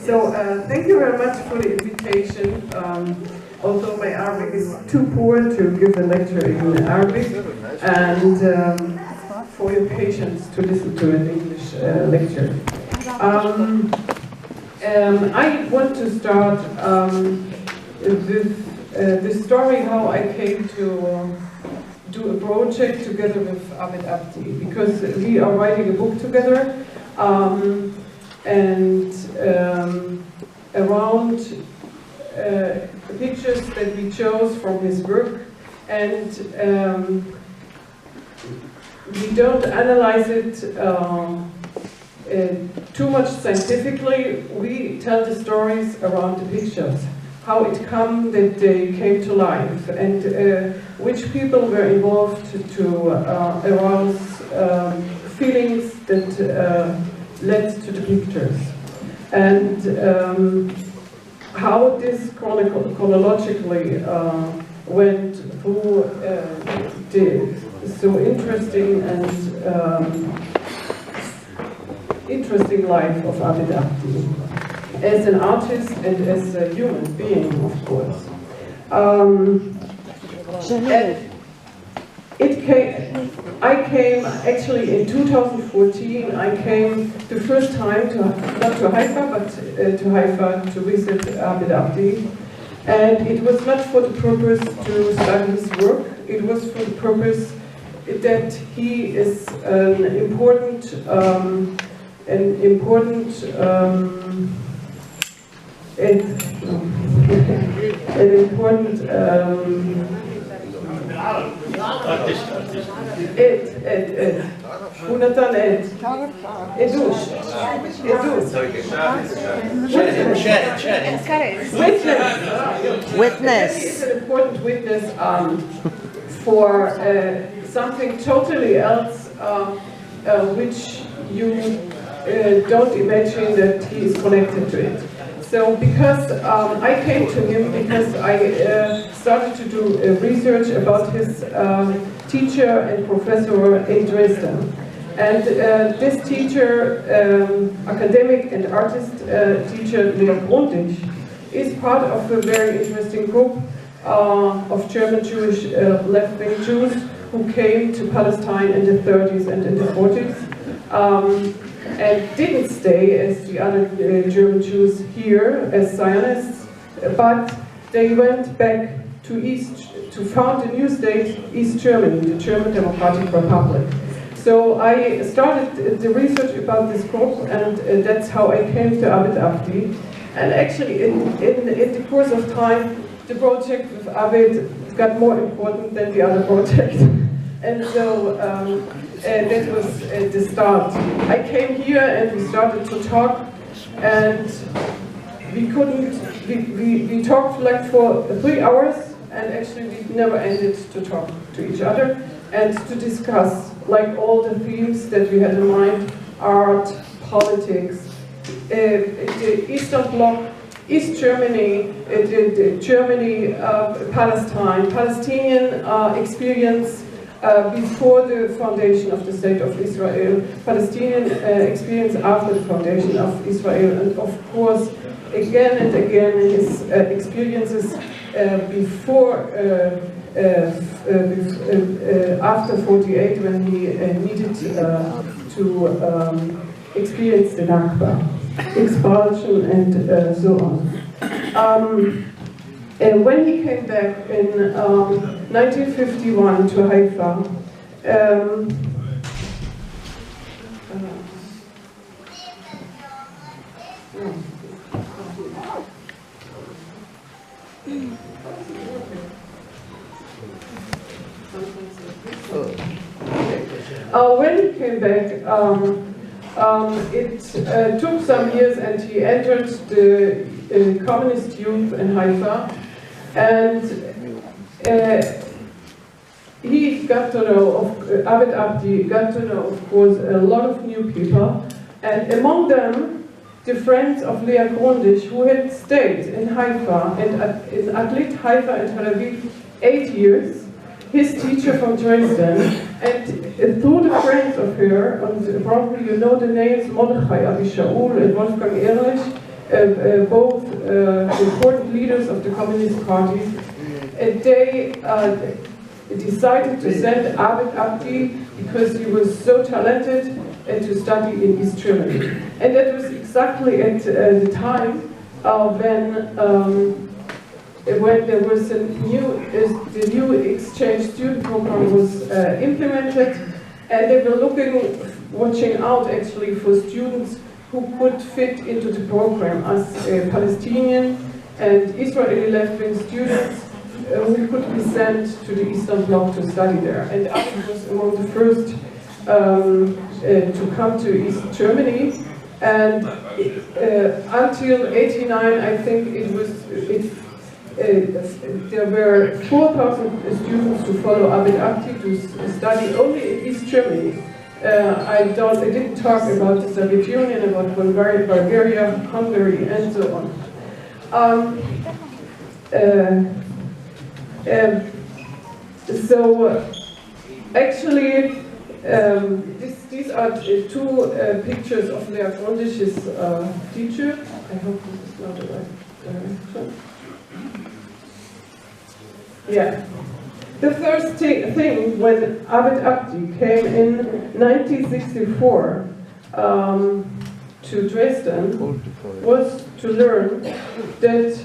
So thank you very much for the invitation. Although my Arabic is too poor to give a lecture in Arabic, and for your patience to listen to an English lecture. I want to start with the story how I came to do a project together with Abdi, because we are writing a book together, and around pictures that we chose from his work, and we don't analyze it too much scientifically. We tell the stories around the pictures, how it come that they came to life, and which people were involved to arouse feelings that led to the pictures, and how this chronologically went through the so interesting and interesting life of Abdi as an artist and as a human being, of course. I came actually in 2014. I came the first time to not to Haifa, but to Haifa to visit Abdi, and it was not for the purpose to study his work. It was for the purpose that he is an important witness. He's an important witness for something totally else, which you don't imagine that he is connected to it. So because I came to him because I started to do research about his teacher and professor in Dresden. And this teacher, academic and artist teacher, Leopold, is part of a very interesting group of German Jewish left-wing Jews who came to Palestine in the 30s and in the 40s. And didn't stay as the other German Jews here as Zionists, but they went back to found a new state, East Germany, the German Democratic Republic. So I started the research about this group, and that's how I came to Abdi. And actually, in the course of time, the project with Abid got more important than the other project. And so that was the start. I came here and we started to talk, and we talked like for 3 hours, and actually we never ended to talk to each other and to discuss like all the themes that we had in mind: art, politics, the Eastern Bloc, East Germany, Germany, Palestine, Palestinian experience before the foundation of the State of Israel, Palestinian experience after the foundation of Israel, and of course, again and again, his experiences before, after 48, when he needed to experience the Nakba, expulsion, and so on. And when he came back in 1951 to Haifa, when he came back, it took some years, and he entered the communist youth in Haifa, and he got to know, Abdi got to know, of course, a lot of new people, and among them, the friends of Leah Grundig, who had stayed in Haifa, and in Atlit, Haifa and Tel Aviv, 8 years, his teacher from Dresden, and through the friends of her, and probably you know the names, Mordechai Abi Shaul and Wolfgang Ehrlich, both important leaders of the Communist Party, they decided to send Abdi because he was so talented to study in East Germany. And that was exactly at the time when there was the new exchange student program was implemented, and they were watching out actually for students who could fit into the program as Palestinian and Israeli left-wing students who could be sent to the Eastern Bloc to study there. And Abdi was among the first to come to East Germany, and until '89, I think there were 4,000 students who follow Abdi to study only in East Germany. I didn't talk about the Soviet Union, about Bulgaria, Hungary, and so on. Actually, these are two pictures of Lea Grundisch's teacher. I hope this is not the right direction. Yeah. The first thing when Abdi came in 1964 to Dresden was to learn that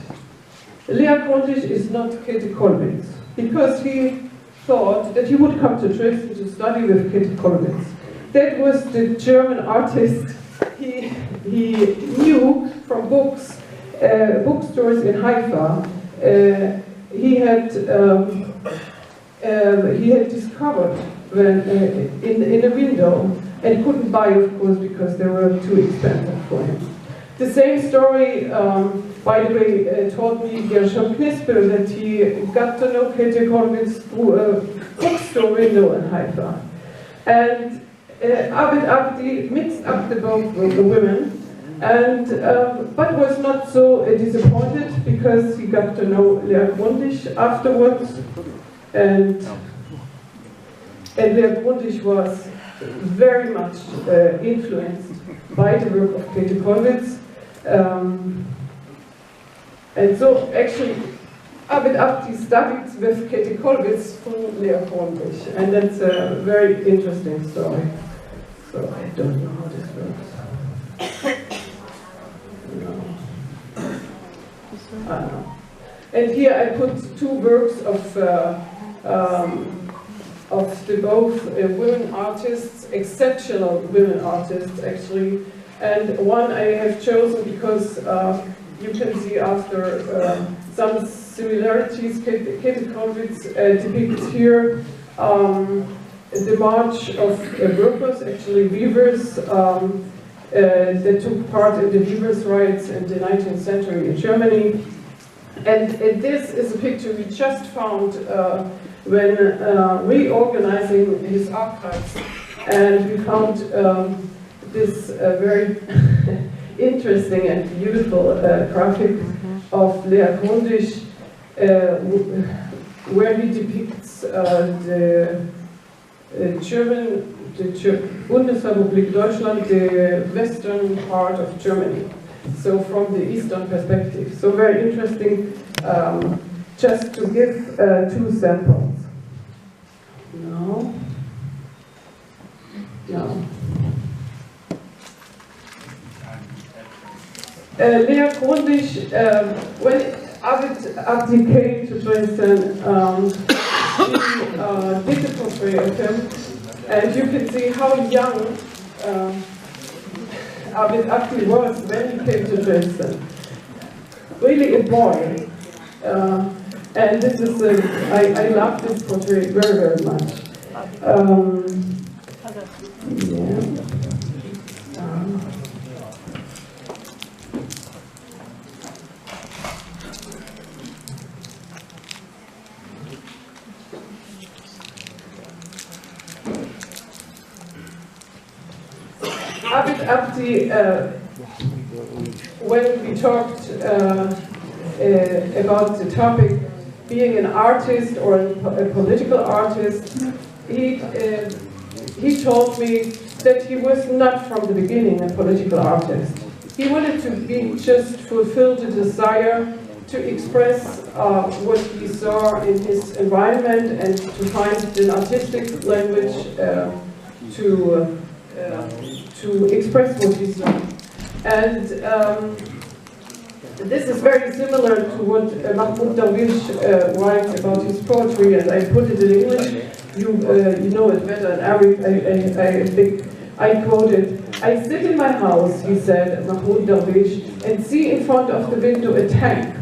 Lea Grundisch is not Käthe Kollwitz, because he thought that he would come to Dresden to study with Käthe Kollwitz. That was the German artist he knew from books, bookstores in Haifa. He had discovered when, in a window, and couldn't buy, of course, because they were too expensive for him. The same story, by the way, told me Gershom Knispel, that he got to know Käthe Kollwitz through a bookstore window in Haifa. And Abdi mixed up the both with the women, and but was not so disappointed, because he got to know Lea Grundisch afterwards, and Lea Grundisch was very much influenced by the work of Käthe Kollwitz, and so actually Abdi studied with Käthe Kollwitz through Lea Grundisch, and that's a very interesting story. So I don't know how this works. No. And here I put two works of the both women artists, exceptional women artists actually, and one I have chosen because you can see after some similarities. Käthe Kollwitz depicts here the march of workers, actually weavers, that took part in the weavers' riots in the 19th century in Germany. And this is a picture we just found when reorganizing his archives, and we found this very interesting and beautiful graphic of Lea Grundisch, where he depicts the Bundesrepublik Deutschland, the western part of Germany. So from the eastern perspective. So very interesting, just to give two samples. No. Lea Grundisch, when Abdi came to Dresden, she did a portrait of him, and you can see how young Abdi was when he came to Dresden. Really a boy. And this is I love this portrait very, very much. Abdi, when we talked about the topic being an artist or a political artist, he told me that he was not from the beginning a political artist. he wanted to be just fulfill the desire to express what he saw in his environment and to find an artistic language to express what he saw. And this is very similar to what Mahmoud Darwish writes about his poetry, and I put it in English. You know it better in Arabic. I quote it. I sit in my house, he said, Mahmoud Darwish, and see in front of the window a tank.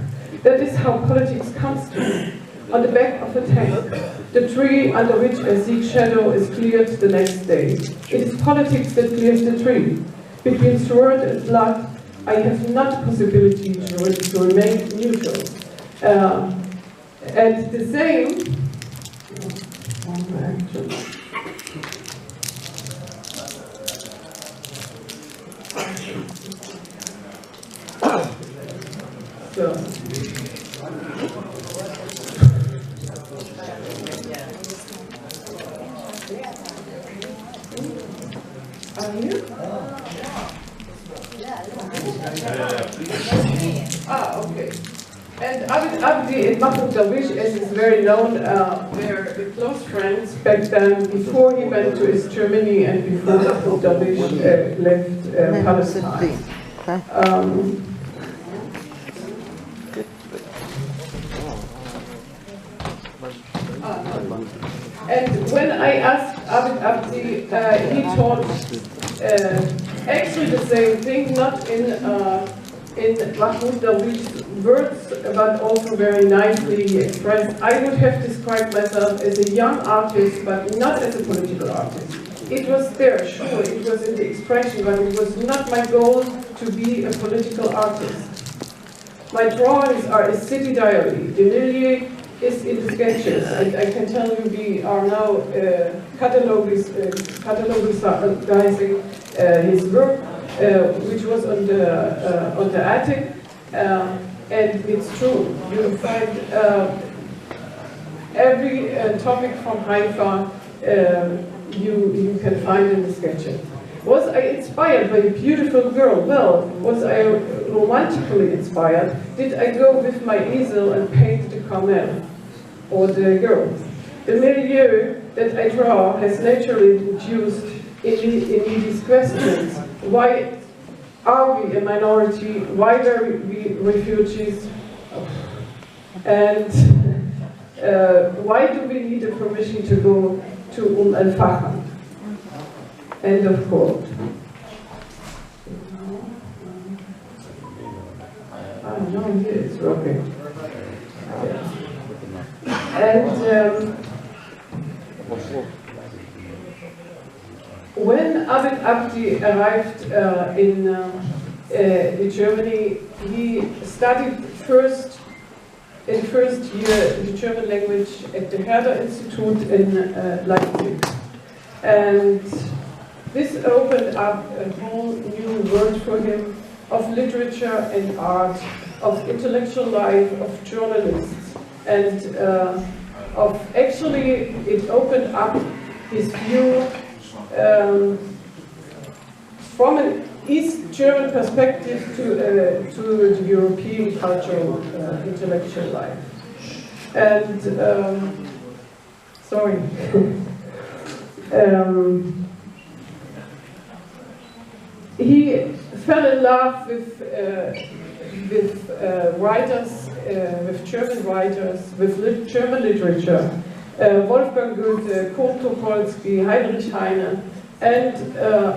That is how politics comes to me. On the back of a tank, the tree under which I seek shadow is cleared the next day. It is politics that clears the tree. Between sword and blood, I have not possibility to remain neutral. And the same. So. Are you? Okay. And Abdi and Mahmoud Darwish, as is very known, were close friends back then, before he went to East Germany and before Mahmoud Darwish left Palestine. And when I asked Abdi, he taught actually the same thing, not in Mahmoud Darwish's words, but also very nicely expressed. I would have described myself as a young artist, but not as a political artist. It was there, sure, it was in the expression, but it was not my goal to be a political artist. My drawings are a city diary. The milieu is in the sketches, and I can tell you we are now catalogizing his work, which was on the attic, and it's true. You find every topic from Haifa you can find in the sketches. Was I inspired by a beautiful girl? Well, was I romantically inspired? Did I go with my easel and paint the Carmel or the girls? The milieu that I draw has naturally induced in me these questions. Why are we a minority? Why were we refugees? And why do we need a permission to go to al-Faham? End of quote. Oh no, here it's rocking. And when Abdi arrived in Germany, he studied in first year the German language at the Herder Institute in Leipzig. And this opened up a whole new world for him of literature and art, of intellectual life, of journalists, and it opened up his view from an East German perspective to the European cultural intellectual life. And sorry. He fell in love with writers, with German writers, with German literature. Wolfgang Goethe, Kurt Tucholsky, Heinrich Heine, and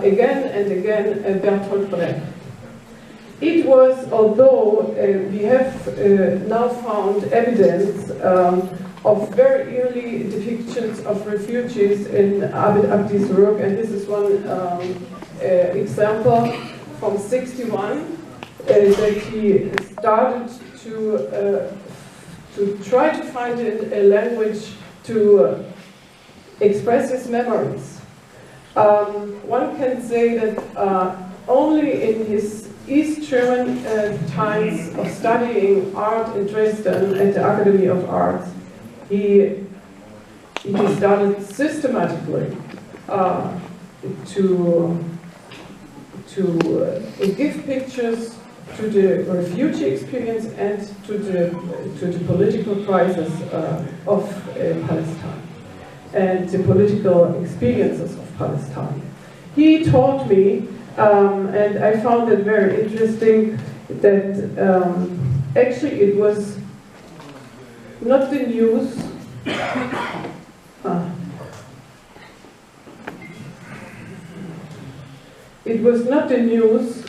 again Bertolt Brecht. It was, although we have now found evidence of very early depictions of refugees in Abdi's work, and this is one example from '61 that he started to try to find a language to express his memories. One can say that only in his East German times of studying art in Dresden at the Academy of Arts, he started systematically to give pictures to the refugee experience and to the political crisis of Palestine and the political experiences of Palestine. He taught me, and I found it very interesting, that actually it was not the news. It was not the news,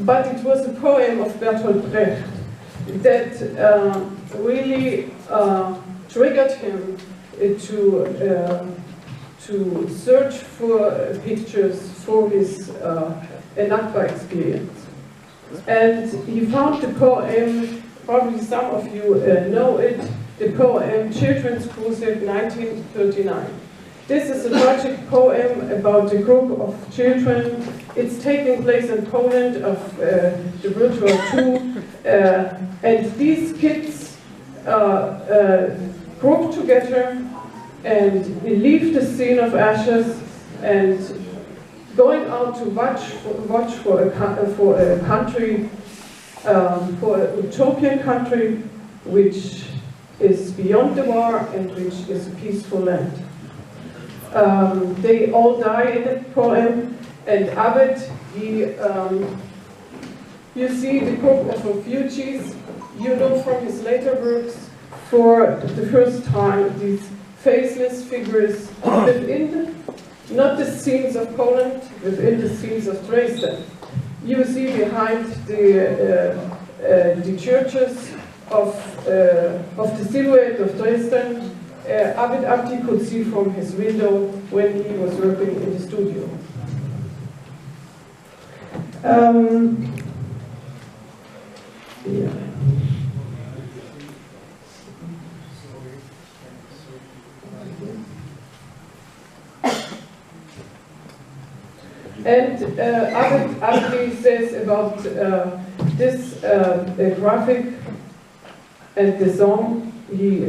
but it was a poem of Bertolt Brecht that really triggered him to search for pictures for his Nakba experience. And he found the poem, probably some of you know it, the poem Children's Crusade 1939. This is a tragic poem about a group of children. It's taking place in Poland of the World War II. And these kids group together and leave the scene of ashes and going out to watch for a country, for a utopian country which is beyond the war and which is a peaceful land. They all die in the poem, and عابدي, you see the group of refugees, you know from his later works, for the first time these faceless figures within, not the scenes of Poland, within the scenes of Dresden. You see behind the churches of the silhouette of Dresden, Abdi could see from his window when he was working in the studio. Yeah. And Abdi says about this graphic and the song. He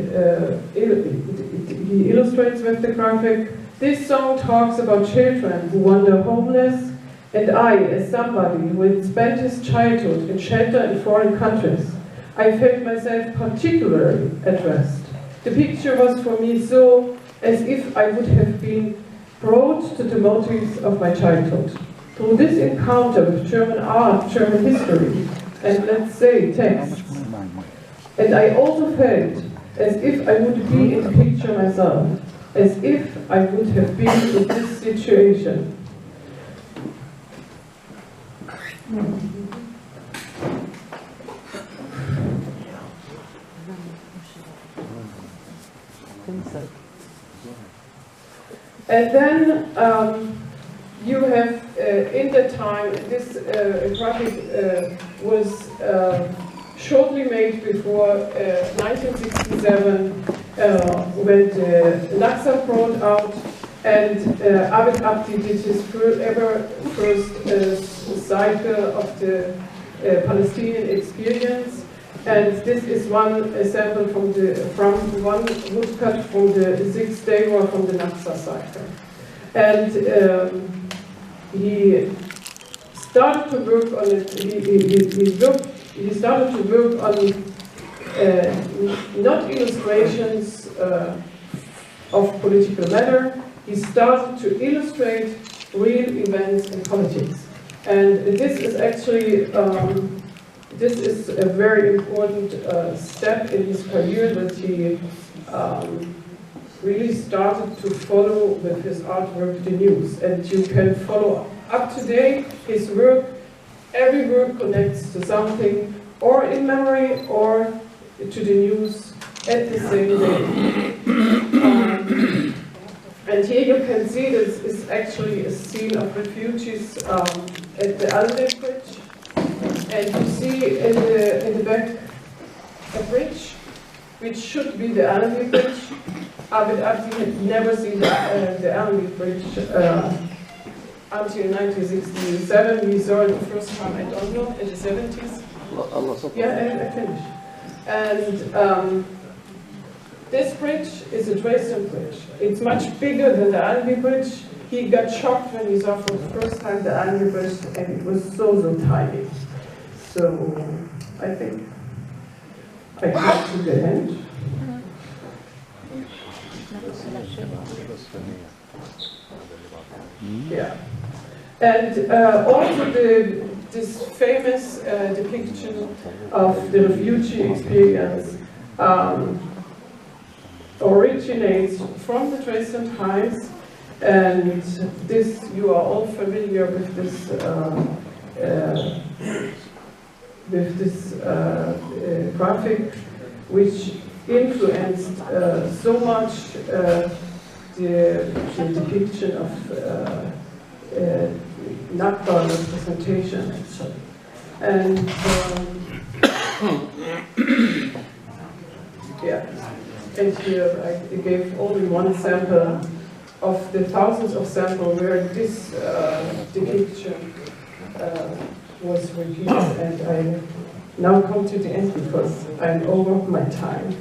illustrates with the graphic. This song talks about children who wander homeless, and I, as somebody who had spent his childhood in shelter in foreign countries, I felt myself particularly addressed. The picture was for me so as if I would have been brought to the motives of my childhood. Through this encounter with German art, German history, and let's say texts. And I also felt as if I would be in the picture myself, as if I would have been in this situation. And then you have, in the time, this graphic was shortly made before 1967, when the Nakba broke out, and Abdi did his first cycle of the Palestinian experience. And this is one sample from one woodcut from the 6th day war from the Nakba cycle. And he started to work on it. He started to work on not illustrations of political matter. He started to illustrate real events in politics. And this is actually this is a very important step in his career, that he really started to follow with his artwork the news. And you can follow up to date his work. Every work connects to something, or in memory, or to the news at the same day. And here you can see this is actually a scene of refugees at the Alnwick Bridge. And you see in the back a bridge, which should be the Alnwick Bridge. Abdi had never seen the Alnwick Bridge until 1967. We saw it the first time, I don't know, in the 70s. Yeah, I finished. And this bridge is a Dresden bridge. It's much bigger than the Alnwick Bridge. he got shocked when he saw for the first time the omnibus, and it was so tiny. So I think I come to the end. Yeah, and also this famous depiction of the refugee experience originates from the Dresden Times, and this, you are all familiar with this graphic, which influenced so much the depiction of Nakba representation, actually. And yeah, and here I gave only one sample of the thousands of samples where this depiction was repeated, and I now come to the end because I'm over my time.